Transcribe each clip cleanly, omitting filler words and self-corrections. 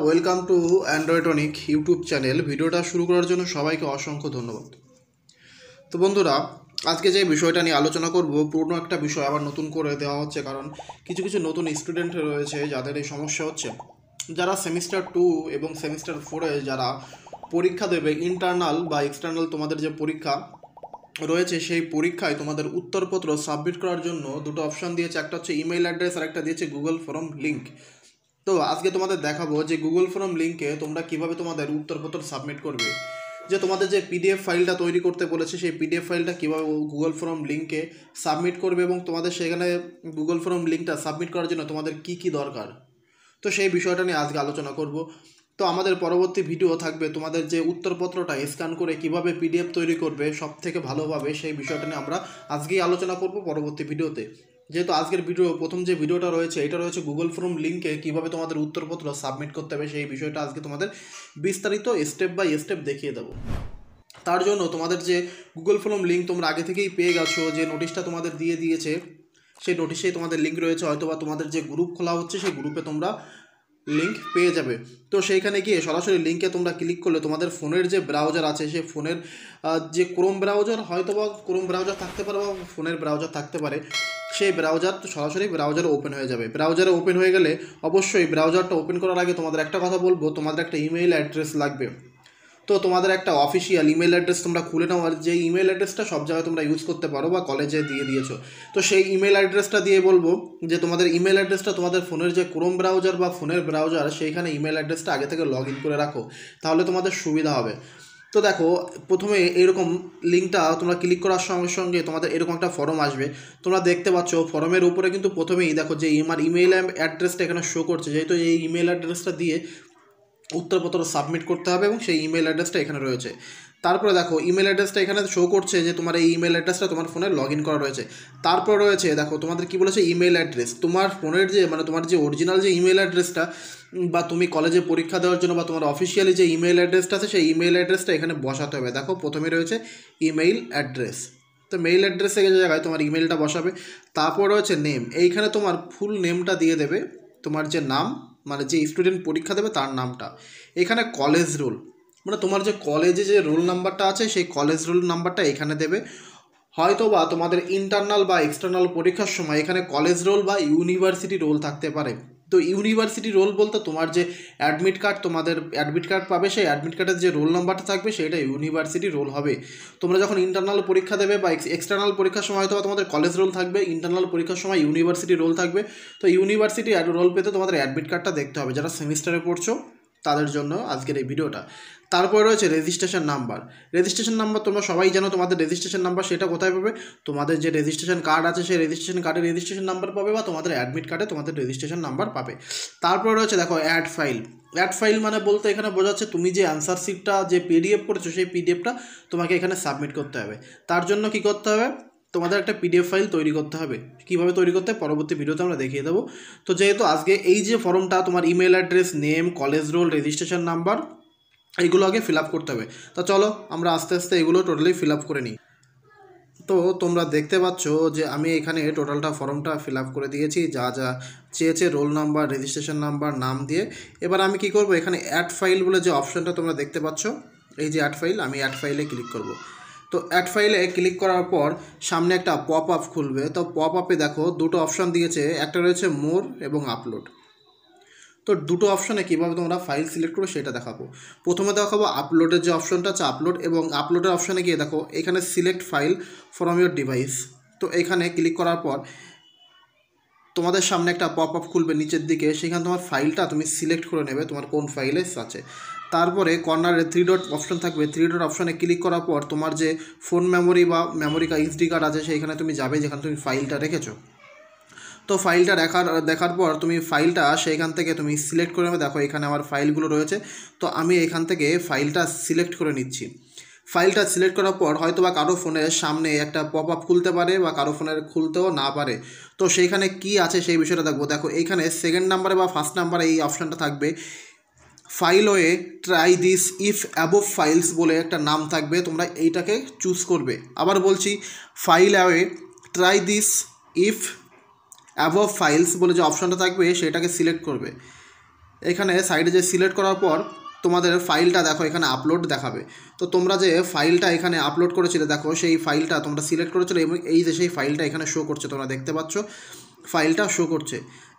Welcome to androidanik YouTube channel. ভিডিওটা শুরু করার জন্য সবাইকে অসংখ্য ধন্যবাদ। তো বন্ধুরা, আজকে যে বিষয়টা নিয়ে আলোচনা করব, পুরনো একটা বিষয় আবার নতুন করে দেওয়া হচ্ছে, কারণ কিছু কিছু নতুন স্টুডেন্ট রয়েছে যাদের এই সমস্যা হচ্ছে। যারা সেমিস্টার 2 এবং সেমিস্টার 4-এ যারা পরীক্ষা দেবে, ইন্টারনাল বা এক্সটার্নাল তোমাদের যে পরীক্ষা রয়েছে, সেই পরীক্ষায় তোমাদের উত্তরপত্র সাবমিট করার জন্য দুটো অপশান দিয়েছে। একটা হচ্ছে ইমেইল অ্যাড্রেস আর একটা দিয়েছে গুগল ফর্ম লিঙ্ক। তো আজকে তোমাদের দেখাবো যে গুগল ফর্ম লিঙ্কে তোমরা কিভাবে তোমাদের উত্তরপত্র সাবমিট করবে। যে তোমাদের যে পিডিএফ ফাইলটা তৈরি করতে বলেছে, সেই পিডিএফ ফাইলটা কীভাবে গুগল ফর্ম লিঙ্কে সাবমিট করবে এবং তোমাদের সেখানে গুগল ফর্ম লিঙ্কটা সাবমিট করার জন্য তোমাদের কি কি দরকার, তো সেই বিষয়টা নিয়ে আজকে আলোচনা করব। তো আমাদের পরবর্তী ভিডিও থাকবে তোমাদের যে উত্তরপত্রটা স্ক্যান করে কিভাবে পিডিএফ তৈরি করবে সব থেকে ভালোভাবে, সেই বিষয়টা নিয়ে আমরা আজকেই আলোচনা করব পরবর্তী ভিডিওতে। যেহেতু আজকের ভিডিও প্রথম যে ভিডিওটা রয়েছে, এটা রয়েছে গুগল ফর্ম লিঙ্কে কীভাবে তোমাদের উত্তরপত্র সাবমিট করতে হবে, সেই বিষয়টা আজকে তোমাদের বিস্তারিত স্টেপ বাই স্টেপ দেখিয়ে দেবো। তার জন্য তোমাদের যে গুগল ফর্ম লিঙ্ক তোমরা আগে থেকেই পেয়ে গেছো, যে নোটিশটা তোমাদের দিয়ে দিয়েছে, সেই নোটিশেই তোমাদের লিঙ্ক রয়েছে। হয়তোবা তোমাদের যে গ্রুপ খোলা হচ্ছে সেই গ্রুপে তোমরা লিঙ্ক পেয়ে যাবে। তো সেইখানে গিয়ে সরাসরি লিঙ্কে তোমরা ক্লিক করলে তোমাদের ফোনের যে ব্রাউজার আছে, সেই ফোনের যে ক্রোম ব্রাউজার, হয়তোবা ক্রোম ব্রাউজার থাকতে পারে বা ফোনের ব্রাউজার থাকতে পারে, সেই ব্রাউজার সরাসরি ব্রাউজারে ওপেন হয়ে যাবে। ব্রাউজারে ওপেন হয়ে গেলে অবশ্যই ব্রাউজারটা ওপেন করার আগে তোমাদের একটা কথা বলবো, তোমাদের একটা ইমেইল অ্যাড্রেস লাগবে। তো তোমাদের একটা অফিসিয়াল ইমেল অ্যাড্রেস তোমরা খুলে নাও, আর যে ইমেল অ্যাড্রেসটা সব জায়গায় তোমরা ইউজ করতে পারো বা কলেজে দিয়ে দিয়েছো, তো সেই ইমেল অ্যাড্রেসটা দিয়ে বলবো যে তোমাদের ইমেল অ্যাড্রেসটা তোমাদের ফোনের যে ক্রোম ব্রাউজার বা ফোনের ব্রাউজার, সেইখানে ইমেল অ্যাড্রেসটা আগে থেকে লগ ইন করে রাখো, তাহলে তোমাদের সুবিধা হবে। তো দেখো, প্রথমে এইরকম লিঙ্কটা তোমরা ক্লিক করার সঙ্গে সঙ্গে তোমাদের এরকম একটা ফর্ম আসবে। তোমরা দেখতে পাচ্ছ ফর্মের উপরে কিন্তু প্রথমেই দেখো যে আমার ইমেল অ্যাড্রেসটা এখানে শো করছে, যেহেতু এই ইমেল অ্যাড্রেসটা দিয়ে উত্তরপত্র সাবমিট করতে হবে এবং সেই ইমেল অ্যাড্রেসটা এখানে রয়েছে। তারপরে দেখো ইমেল অ্যাড্রেসটা এখানে শো করছে যে তোমার এই ইমেল অ্যাড্রেসটা তোমার ফোনে লগ ইন করা রয়েছে। তারপর রয়েছে দেখো তোমাদের কী বলেছে, ইমেল অ্যাড্রেস। তোমার ফোনের যে তোমার যে অরিজিনাল যে ইমেল অ্যাড্রেসটা, বা তুমি কলেজে পরীক্ষা দেওয়ার জন্য বা তোমার অফিসিয়ালি যে ইমেল অ্যাড্রেসটা আছে, সেই ইমেল অ্যাড্রেসটা এখানে বসাতে হবে। দেখো প্রথমে রয়েছে ইমেইল অ্যাড্রেস, তো মেইল অ্যাড্রেসের জায়গায় তোমার ইমেলটা বসাবে। তারপর রয়েছে নেম, এইখানে তোমার ফুল নেমটা দিয়ে দেবে, তোমার যে নাম যে স্টুডেন্ট পরীক্ষা দেবে তার নামটা। এখানে কলেজ রোল, তোমার যে কলেজে যে রোল নাম্বারটা আছে, সেই কলেজ রোল নাম্বারটা এখানে দেবে। হয়তো বা তোমাদের ইন্টারনাল বা এক্সটার্নাল পরীক্ষার সময় এখানে কলেজ রোল বা ইউনিভার্সিটি রোল থাকতে পারে। তো ইউনিভার্সিটি রোল বলতে তোমার যে অ্যাডমিট কার্ড, তোমাদের অ্যাডমিট কার্ড পাবে, সেই অ্যাডমিট কার্ডের যে রোল নাম্বারটা থাকবে সেটা ইউনিভার্সিটি রোল হবে। তোমরা যখন ইন্টারনাল পরীক্ষা দেবে বা এক্সটার্নাল পরীক্ষার সময় হয়তো তোমাদের কলেজ রোল থাকবে, ইন্টারনাল পরীক্ষার সময় ইউনিভার্সিটি রোল থাকবে। তো ইউনিভার্সিটি রোল পেতে তোমাদের অ্যাডমিট কার্ডটা দেখতে হবে, যারা সেমিস্টারে পড়ছো তাদের জন্য আজকের এই ভিডিওটা। তারপর রয়েছে রেজিস্ট্রেশন নাম্বার। রেজিস্ট্রেশন নাম্বার তোমরা সবাই জানো, তোমাদের রেজিস্ট্রেশন নাম্বার সেটা কোথায় পাবে? তোমাদের যে রেজিস্ট্রেশন কার্ড আছে, সেই রেজিস্ট্রেশন কার্ডে রেজিস্ট্রেশন নাম্বার পাবে, বা তোমাদের অ্যাডমিট কার্ডে তোমাদের রেজিস্ট্রেশন নাম্বার পাবে। তারপর রয়েছে দেখো অ্যাড ফাইল। অ্যাড ফাইল বলতে এখানে বোঝাচ্ছে তুমি যে অ্যান্সার শিটটা যে পিডিএফ করেছো, সেই পিডিএফটা তোমাকে এখানে সাবমিট করতে হবে। তার জন্য কি করতে হবে? তোমাদের একটা পিডিএফ ফাইল তৈরি করতে হবে। কীভাবে তৈরি করতে হবে পরবর্তী ভিডিওতে আমরা দেখিয়ে দেবো। তো যেহেতু আজকে এই যে ফর্মটা, তোমার email address, name, college roll, registration number, এইগুলো আগে ফিল আপ করতে হবে। তো চলো আমরা আস্তে আস্তে এগুলো টোটালি ফিল আপ করে নিই। তো তোমরা দেখতে পাচ্ছ যে আমি এখানে টোটালটা ফর্মটা ফিল আপ করে দিয়েছি, যা যা চেয়েছে রোল নাম্বার, রেজিস্ট্রেশন নাম্বার, নাম দিয়ে। এবার আমি কি করব, এখানে অ্যাড ফাইল বলে যে অপশানটা তোমরা দেখতে পাচ্ছ, এই যে অ্যাড ফাইল, আমি অ্যাড ফাইলে ক্লিক করব। তো অ্যাড ফাইলে ক্লিক করার পর সামনে একটা পপ আপ খুলবে। তো পপ আপে দেখো দুটো অপশান দিয়েছে, একটা রয়েছে মোর এবং আপলোড। তো দুটো অপশানে কীভাবে তোমরা ফাইল সিলেক্ট করবে সেটা দেখাবো। প্রথমে দেখাবো আপলোডের যে অপশানটা আছে, আপলোড, এবং আপলোডের অপশানে গিয়ে দেখো এখানে select file from your device. তো এখানে ক্লিক করার পর তোমাদের সামনে একটা পপ আপ খুলবে নিচের দিকে, সেখানে তোমার ফাইলটা তুমি সিলেক্ট করে নেবে, তোমার কোন ফাইলে আছে। তারপরে কর্নারে 3 ডট অপশান থাকবে, 3 ডট অপশানে ক্লিক করার পর তোমার যে ফোন মেমোরি বা মেমোরি কার্ড, এইচডি কার্ড আছে, সেইখানে তুমি যাবে যেখানে তুমি ফাইলটা রেখেছো। তো ফাইলটা দেখার পর তুমি ফাইলটা সেইখান থেকে তুমি সিলেক্ট করে নেবে। দেখো এখানে আমার ফাইলগুলো রয়েছে, তো আমি এখান থেকে ফাইলটা সিলেক্ট করে নিচ্ছি। ফাইলটা সিলেক্ট করার পর হয়তো বা কারো ফোনের সামনে একটা পপ আপ খুলতে পারে বা কারো ফোনের খুলতেও না পারে। তো সেইখানে কি আছে সেই বিষয়টা দেখবো। দেখো এইখানে সেকেন্ড নাম্বারে বা ফার্স্ট নাম্বারে এই অপশানটা থাকবে, file way try this if above files বলে একটা নাম থাকবে, তোমরা এইটাকে চুজ করবে। আবার বলছি, file way try this if above files বলে যে অপশানটা থাকবে সেটাকে সিলেক্ট করবে। এখানে সাইডে যে সিলেক্ট করার পর তোমাদের ফাইলটা দেখো এখানে আপলোড দেখাবে। তো তোমরা যে ফাইলটা এখানে আপলোড করেছিলে দেখো সেই ফাইলটা তোমরা সিলেক্ট করেছিলে এবং এই যে সেই ফাইলটা এখানে শো করছে, তোমরা দেখতে পাচ্ছ ফাইলটা শো করছে।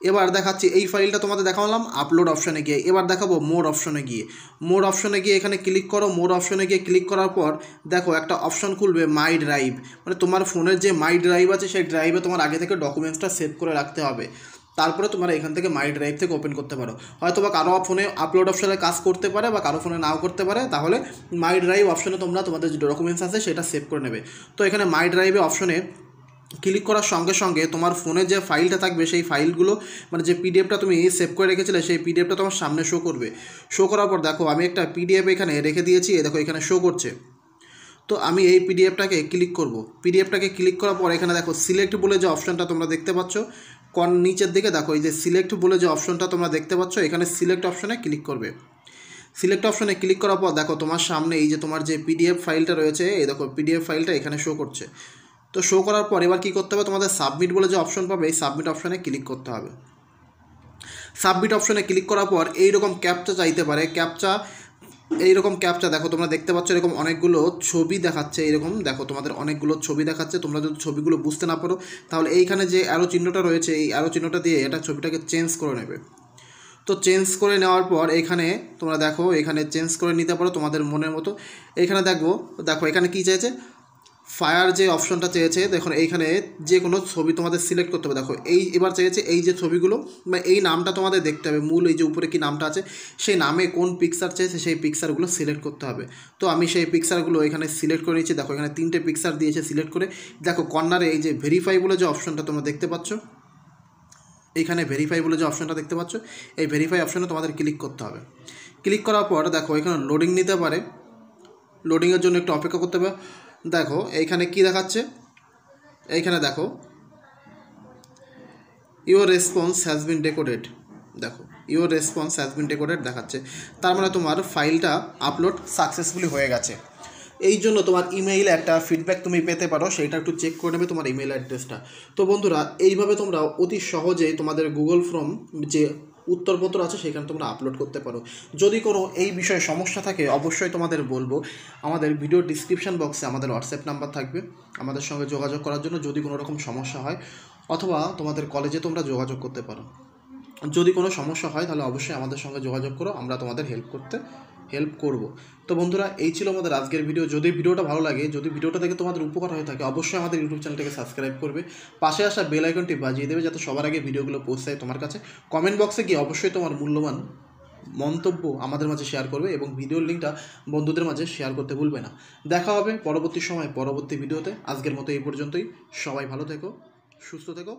এবার দেখাচ্ছি এই ফাইলটা তোমাদের দেখালাম আপলোড অপশনে গিয়ে। এবার দেখাবো মোর অপশনে গিয়ে। মোর অপশনে গিয়ে এখানে ক্লিক করো। মোর অপশনে গিয়ে ক্লিক করার পর দেখো একটা অপশন খুলবে মাই ড্রাইভ, মানে তোমার ফোনের যে মাই ড্রাইভ আছে সেই ড্রাইভে তোমার আগে থেকে ডকুমেন্টসটা সেভ করে রাখতে হবে। তারপরে তোমরা এখান থেকে মাই ড্রাইভ থেকে ওপেন করতে পারো। হয়তো বা কারো ফোনে আপলোড অপশনে কাজ করতে পারে বা কারো ফোনে নাও করতে পারে, তাহলে মাই ড্রাইভ অপশনে তোমরা তোমাদের যে ডকুমেন্টস আছে সেটা সেভ করে নেবে। তো এখানে মাই ড্রাইভে অপশনে ক্লিক করার সঙ্গে সঙ্গে তোমার ফোনে যে ফাইলটা থাকবে সেই ফাইলগুলো, মানে যে পিডিএফটা তুমি সেভ করে রেখেছিলে সেই পিডিএফটা তোমার সামনে শো করবে। শো করার পর দেখো আমি একটা পিডিএফ এখানে রেখে দিয়েছি, দেখো এখানে শো করছে। তো আমি এই পিডিএফটাকে ক্লিক করব। পিডিএফটাকে ক্লিক করার পর এখানে দেখো সিলেক্ট বলে যে অপশনটা তোমরা দেখতে পাচ্ছ নিচের দিকে, দেখো এই যে সিলেক্ট বলে যে অপশনটা তোমরা দেখতে পাচ্ছ, এখানে সিলেক্ট অপশনে ক্লিক করবে। সিলেক্ট অপশনে ক্লিক করার পর দেখো তোমার সামনে এই যে তোমার যে পিডিএফ ফাইলটা রয়েছে, এই দেখো পিডিএফ ফাইলটা এখানে শো করছে। তো শো করার পর এবার কী করতে হবে, তোমাদের সাবমিট বলে যে অপশন পাবে এই সাবমিট অপশনে ক্লিক করতে হবে। সাবমিট অপশনে ক্লিক করার পর এইরকম ক্যাপচা চাইতে পারে। এইরকম ক্যাপচা দেখো তোমরা দেখতে পাচ্ছ, এরকম অনেকগুলো ছবি দেখাচ্ছে। এরকম দেখো তোমাদের অনেকগুলো ছবি দেখাচ্ছে। তোমরা যদি ছবিগুলো বুঝতে না পারো তাহলে এইখানে যে অ্যারো চিহ্নটা রয়েছে এই অ্যারো চিহ্নটা দিয়ে এটা ছবিটাকে চেঞ্জ করে নেবে। তো চেঞ্জ করে নেওয়ার পর এখানে তোমরা দেখো এখানে চেঞ্জ করে নিতে পারো তোমাদের মনের মতো। এইখানে দেখো এখানে কী চেয়েছে, ফায়ার যে অপশনটা চেয়েছে, দেখো এইখানে যে কোনো ছবি তোমাদের সিলেক্ট করতে হবে। দেখো এবার চেয়েছে এই যে ছবিগুলো বা এই নামটা তোমাদের দেখতে হবে, মূল এই যে উপরে কি নামটা আছে সেই নামে কোন পিকচার চেয়েছে সেই পিকচারগুলো সিলেক্ট করতে হবে। তো আমি সেই পিকচারগুলো এখানে সিলেক্ট করে নিচ্ছি। দেখো এখানে 3টে পিকচার দিয়েছে সিলেক্ট করে। দেখো কর্নারে এই যে ভেরিফাই বলে যে অপশনটা তোমরা দেখতে পাচ্ছ, এইখানে ভেরিফাই বলে যে অপশনটা দেখতে পাচ্ছ, এই ভেরিফাই অপশনে তোমাদের ক্লিক করতে হবে। ক্লিক করার পর দেখো এখানে লোডিং নিতে পারে, লোডিংয়ের জন্য একটু অপেক্ষা করতে হবে। দেখো এইখানে কি দেখাচ্ছে, এইখানে দেখো ইউর রেসপন্স হ্যাজ বিন ডেকোডেড। দেখো ইউর রেসপন্স হ্যাজ বিন ডেকোডেড দেখাচ্ছে, তার মানে তোমার ফাইলটা আপলোড সাকসেসফুলি হয়ে গেছে। এই জন্য তোমার ইমেইলে একটা ফিডব্যাক তুমি পেতে পারো, সেইটা একটু চেক করে নেবে তোমার ইমেল অ্যাড্রেসটা। তো বন্ধুরা এইভাবে তোমরা অতি সহজেই তোমাদের গুগল ফর্ম যে উত্তরপত্র আছে সেখানে তোমরা আপলোড করতে পারো। যদি কোনো এই বিষয়ে সমস্যা থাকে অবশ্যই তোমাদের বলবো, আমাদের ভিডিও ডিসক্রিপশান বক্সে আমাদের হোয়াটসঅ্যাপ নাম্বার থাকবে আমাদের সঙ্গে যোগাযোগ করার জন্য, যদি কোনো রকম সমস্যা হয়, অথবা তোমাদের কলেজে তোমরা যোগাযোগ করতে পারো। যদি কোনো সমস্যা হয় তাহলে অবশ্যই আমাদের সঙ্গে যোগাযোগ করো, আমরা তোমাদের হেল্প করব। তো বন্ধুরা এই ছিল আমাদের আজকের ভিডিও। যদি ভিডিওটা ভালো লাগে, যদি ভিডিওটা দেখে তোমাদের উপকার হয়ে থাকে, অবশ্যই আমাদের ইউটিউব চ্যানেলটাকে সাবস্ক্রাইব করবে, পাশে আসা বেল আইকনটি বাজিয়ে দেবে যাতে সবার আগে ভিডিওগুলো পৌঁছায় তোমার কাছে। কমেন্ট বক্সে গিয়ে অবশ্যই তোমার মূল্যবান মন্তব্য আমাদের মাঝে শেয়ার করবে এবং ভিডিওর লিঙ্কটা বন্ধুদের মাঝে শেয়ার করতে ভুলবে না। দেখা হবে পরবর্তী সময় পরবর্তী ভিডিওতে। আজকের মতো এই পর্যন্তই। সবাই ভালো থেকো, সুস্থ থেকো